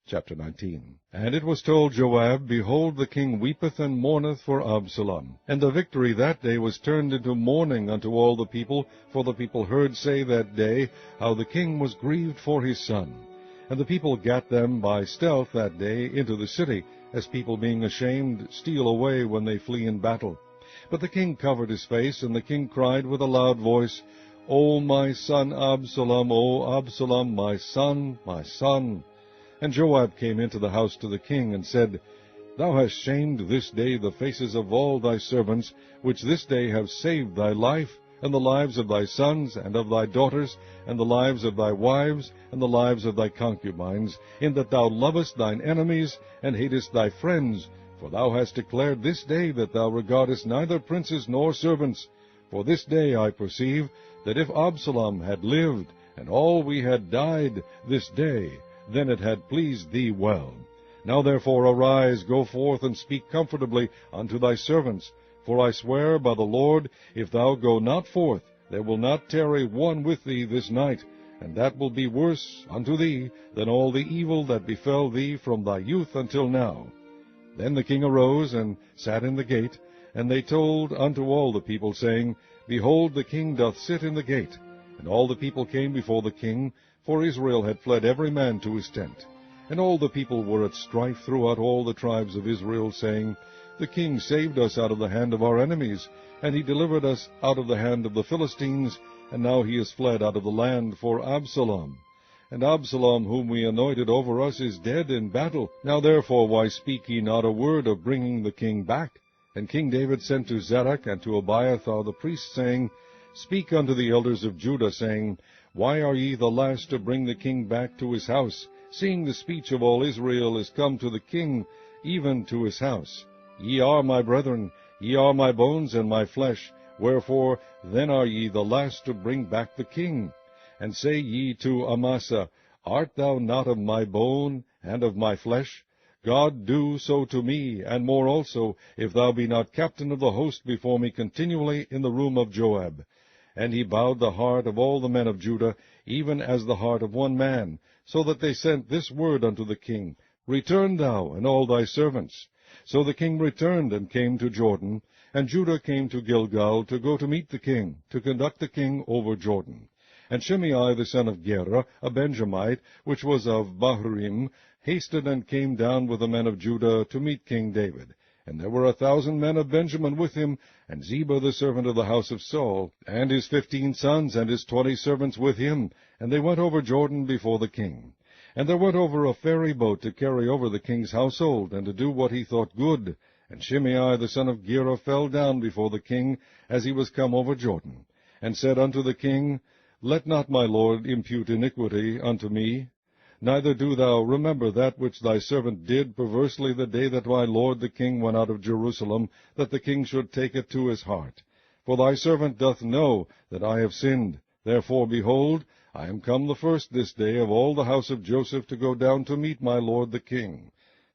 Chapter 19. And it was told Joab, Behold, the king weepeth and mourneth for Absalom. And the victory that day was turned into mourning unto all the people, for the people heard say that day, how the king was grieved for his son. And the people gat them by stealth that day into the city, as people being ashamed steal away when they flee in battle. But the king covered his face, and the king cried with a loud voice, O my son Absalom, O Absalom, my son, my son. And Joab came into the house to the king, and said, Thou hast shamed this day the faces of all thy servants, which this day have saved thy life, and the lives of thy sons, and of thy daughters, and the lives of thy wives, and the lives of thy concubines, in that thou lovest thine enemies, and hatest thy friends. For thou hast declared this day that thou regardest neither princes nor servants. For this day I perceive that if Absalom had lived, and all we had died this day, then it had pleased thee well. Now therefore arise, go forth, and speak comfortably unto thy servants. For I swear by the Lord, if thou go not forth, there will not tarry one with thee this night, and that will be worse unto thee than all the evil that befell thee from thy youth until now. Then the king arose, and sat in the gate, and they told unto all the people, saying, Behold, the king doth sit in the gate. And all the people came before the king, for Israel had fled every man to his tent. And all the people were at strife throughout all the tribes of Israel, saying, The king saved us out of the hand of our enemies, and he delivered us out of the hand of the Philistines, and now he is fled out of the land for Absalom. And Absalom, whom we anointed over us, is dead in battle. Now therefore why speak ye not a word of bringing the king back? And King David sent to Zadok and to Abiathar the priests, saying, Speak unto the elders of Judah, saying, Why are ye the last to bring the king back to his house, seeing the speech of all Israel is come to the king, even to his house? Ye are my brethren, ye are my bones and my flesh, wherefore then are ye the last to bring back the king? And say ye to Amasa, Art thou not of my bone and of my flesh? God do so to me, and more also, if thou be not captain of the host before me continually in the room of Joab. And he bowed the heart of all the men of Judah, even as the heart of one man, so that they sent this word unto the king, Return thou, and all thy servants. So the king returned, and came to Jordan, and Judah came to Gilgal, to go to meet the king, to conduct the king over Jordan. And Shimei the son of Gera, a Benjamite, which was of Bahurim, hasted and came down with the men of Judah to meet King David. And there were 1,000 men of Benjamin with him, and Ziba the servant of the house of Saul, and his 15 sons, and his 20 servants with him. And they went over Jordan before the king. And there went over a ferry boat to carry over the king's household, and to do what he thought good. And Shimei the son of Gera fell down before the king, as he was come over Jordan, and said unto the king, Let not my lord impute iniquity unto me, neither do thou remember that which thy servant did perversely the day that my lord the king went out of Jerusalem, that the king should take it to his heart. For thy servant doth know that I have sinned. Therefore, behold, I am come the first this day of all the house of Joseph to go down to meet my lord the king.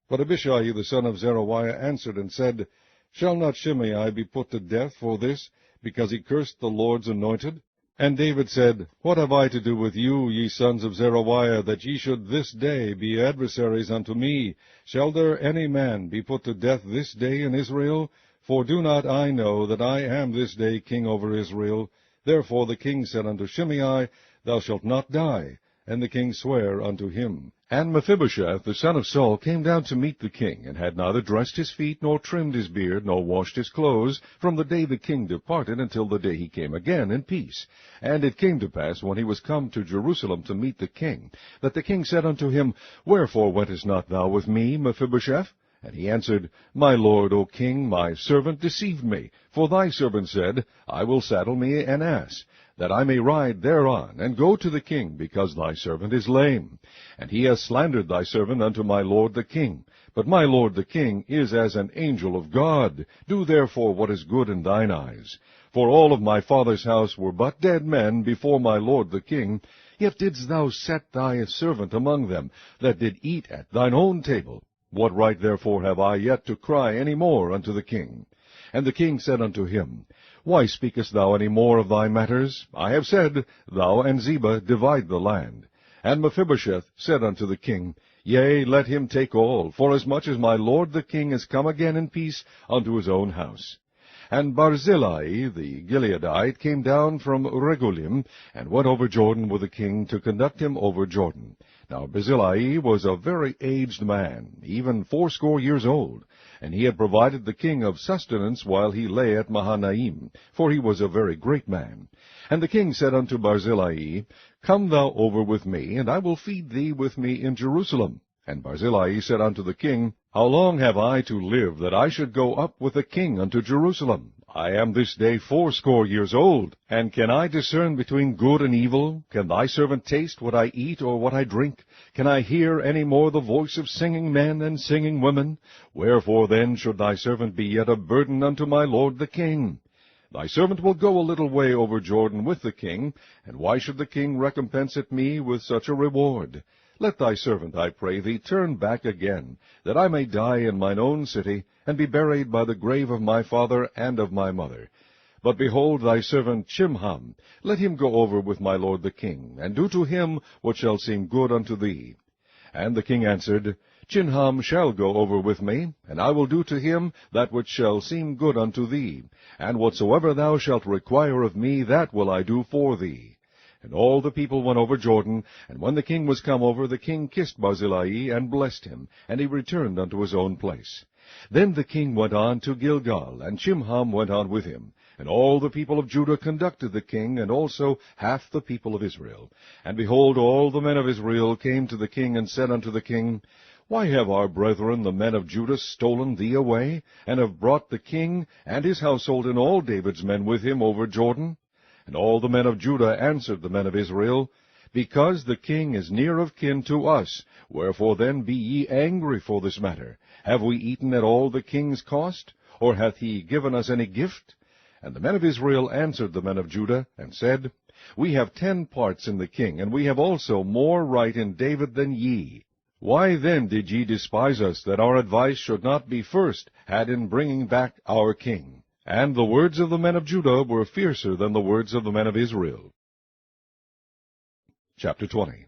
But Abishai the son of Zeruiah answered and said, Shall not Shimei be put to death for this, because he cursed the Lord's anointed? And David said, What have I to do with you, ye sons of Zeruiah, that ye should this day be adversaries unto me? Shall there any man be put to death this day in Israel? For do not I know that I am this day king over Israel? Therefore the king said unto Shimei, Thou shalt not die. And the king sware unto him. And Mephibosheth the son of Saul came down to meet the king, and had neither dressed his feet, nor trimmed his beard, nor washed his clothes, from the day the king departed until the day he came again in peace. And it came to pass, when he was come to Jerusalem to meet the king, that the king said unto him, Wherefore wentest not thou with me, Mephibosheth? And he answered, My lord, O king, my servant deceived me. For thy servant said, I will saddle me an ass, that I may ride thereon, and go to the king, because thy servant is lame. And he has slandered thy servant unto my lord the king. But my lord the king is as an angel of God. Do therefore what is good in thine eyes. For all of my father's house were but dead men before my lord the king, yet didst thou set thy servant among them, that did eat at thine own table. What right therefore have I yet to cry any more unto the king? And the king said unto him, Why speakest thou any more of thy matters? I have said, Thou and Ziba divide the land. And Mephibosheth said unto the king, Yea, let him take all, forasmuch as my lord the king is come again in peace unto his own house. And Barzillai the Gileadite came down from Regulim, and went over Jordan with the king to conduct him over Jordan. Now Barzillai was a very aged man, even 80 years old, and he had provided the king of sustenance while he lay at Mahanaim, for he was a very great man. And the king said unto Barzillai, Come thou over with me, and I will feed thee with me in Jerusalem. And Barzillai said unto the king, How long have I to live, that I should go up with the king unto Jerusalem? I am this day 80 years old, and can I discern between good and evil? Can thy servant taste what I eat or what I drink? Can I hear any more the voice of singing men and singing women? Wherefore then should thy servant be yet a burden unto my lord the king? Thy servant will go a little way over Jordan with the king, and why should the king recompense it me with such a reward? Let thy servant, I pray thee, turn back again, that I may die in mine own city, and be buried by the grave of my father and of my mother. But behold thy servant Chimham, let him go over with my lord the king, and do to him what shall seem good unto thee. And the king answered, Chimham shall go over with me, and I will do to him that which shall seem good unto thee, and whatsoever thou shalt require of me, that will I do for thee. And all the people went over Jordan, and when the king was come over, the king kissed Barzillai, and blessed him, and he returned unto his own place. Then the king went on to Gilgal, and Chimham went on with him. And all the people of Judah conducted the king, and also half the people of Israel. And behold, all the men of Israel came to the king, and said unto the king, Why have our brethren the men of Judah stolen thee away, and have brought the king and his household and all David's men with him over Jordan? And all the men of Judah answered the men of Israel, Because the king is near of kin to us, wherefore then be ye angry for this matter? Have we eaten at all the king's cost? Or hath he given us any gift? And the men of Israel answered the men of Judah, and said, We have 10 parts in the king, and we have also more right in David than ye. Why then did ye despise us, that our advice should not be first had in bringing back our king? And the words of the men of Judah were fiercer than the words of the men of Israel. Chapter 20.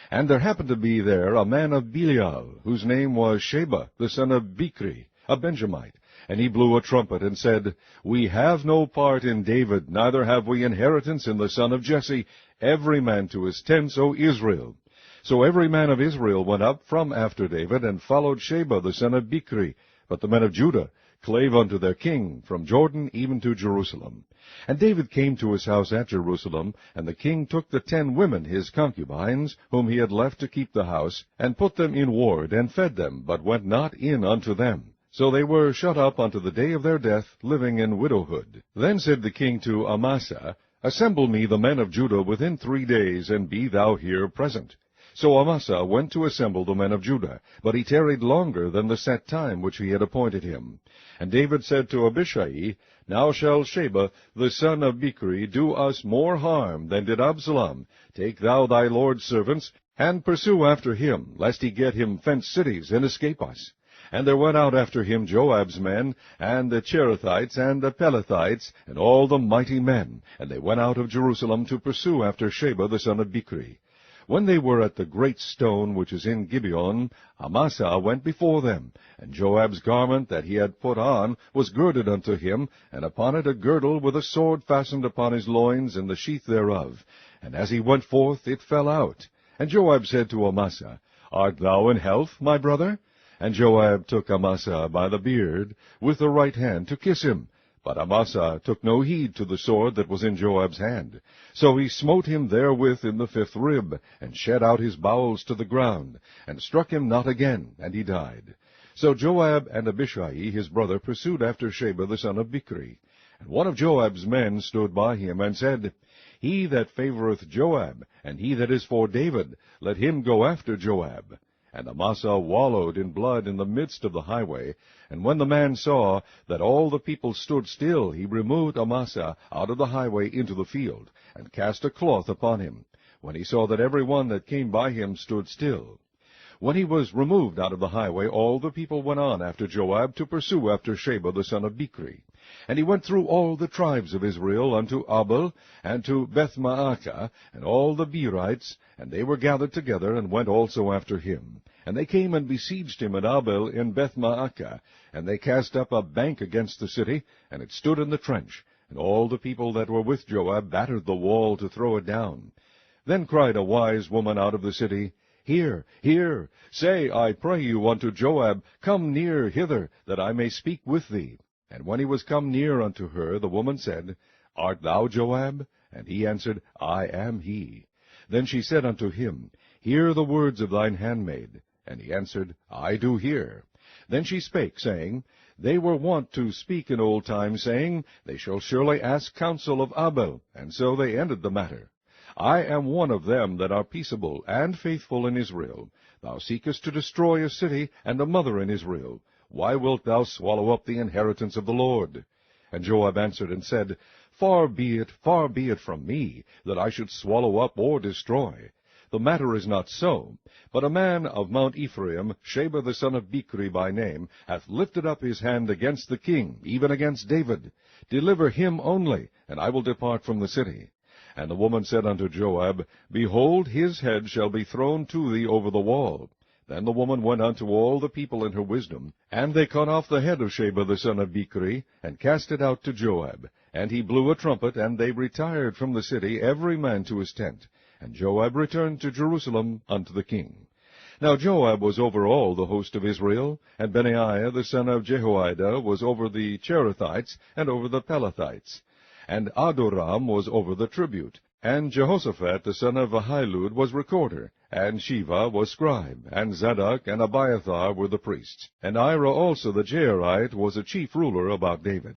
And there happened to be there a man of Belial, whose name was Sheba, the son of Bichri, a Benjamite. And he blew a trumpet, and said, We have no part in David, neither have we inheritance in the son of Jesse, every man to his tents, O Israel. So every man of Israel went up from after David, and followed Sheba, the son of Bichri. But the men of Judah clave unto their king, from Jordan even to Jerusalem. And David came to his house at Jerusalem, and the king took the 10 women his concubines, whom he had left to keep the house, and put them in ward, and fed them, but went not in unto them. So they were shut up unto the day of their death, living in widowhood. Then said the king to Amasa, Assemble me the men of Judah within 3 days, and be thou here present. So Amasa went to assemble the men of Judah, but he tarried longer than the set time which he had appointed him. And David said to Abishai, Now shall Sheba, the son of Bichri, do us more harm than did Absalom. Take thou thy lord's servants, and pursue after him, lest he get him fenced cities, and escape us. And there went out after him Joab's men, and the Cherethites, and the Pelethites, and all the mighty men. And they went out of Jerusalem to pursue after Sheba the son of Bichri. When they were at the great stone which is in Gibeon, Amasa went before them, and Joab's garment that he had put on was girded unto him, and upon it a girdle with a sword fastened upon his loins in the sheath thereof. And as he went forth, it fell out. And Joab said to Amasa, Art thou in health, my brother? And Joab took Amasa by the beard with the right hand to kiss him. But Amasa took no heed to the sword that was in Joab's hand. So he smote him therewith in the 5th rib, and shed out his bowels to the ground, and struck him not again, and he died. So Joab and Abishai his brother pursued after Sheba the son of Bichri. And one of Joab's men stood by him, and said, He that favoureth Joab, and he that is for David, let him go after Joab. And Amasa wallowed in blood in the midst of the highway. And when the man saw that all the people stood still, he removed Amasa out of the highway into the field, and cast a cloth upon him, when he saw that every one that came by him stood still. When he was removed out of the highway, all the people went on after Joab to pursue after Sheba the son of Bichri. And he went through all the tribes of Israel unto Abel, and to Bethmaachah, and all the Berites, and they were gathered together, and went also after him. And they came and besieged him at Abel in Bethmaachah, and they cast up a bank against the city, and it stood in the trench. And all the people that were with Joab battered the wall to throw it down. Then cried a wise woman out of the city, Hear, hear, say, I pray you, unto Joab, Come near hither, that I may speak with thee. And when he was come near unto her, the woman said, Art thou Joab? And he answered, I am he. Then she said unto him, Hear the words of thine handmaid. And he answered, I do hear. Then she spake, saying, They were wont to speak in old time, saying, They shall surely ask counsel of Abel. And so they ended the matter. I am one of them that are peaceable and faithful in Israel. Thou seekest to destroy a city and a mother in Israel. Why wilt thou swallow up the inheritance of the Lord? And Joab answered and said, far be it from me, that I should swallow up or destroy. The matter is not so. But a man of Mount Ephraim, Sheba the son of Bichri by name, hath lifted up his hand against the king, even against David. Deliver him only, and I will depart from the city. And the woman said unto Joab, Behold, his head shall be thrown to thee over the wall. Then the woman went unto all the people in her wisdom, and they cut off the head of Sheba the son of Bichri, and cast it out to Joab. And he blew a trumpet, and they retired from the city, every man to his tent. And Joab returned to Jerusalem unto the king. Now Joab was over all the host of Israel, and Benaiah the son of Jehoiada was over the Cherethites, and over the Pelethites. And Adoram was over the tribute. And Jehoshaphat the son of Ahilud was recorder, and Sheva was scribe, and Zadok and Abiathar were the priests. And Ira also the Jairite was a chief ruler about David.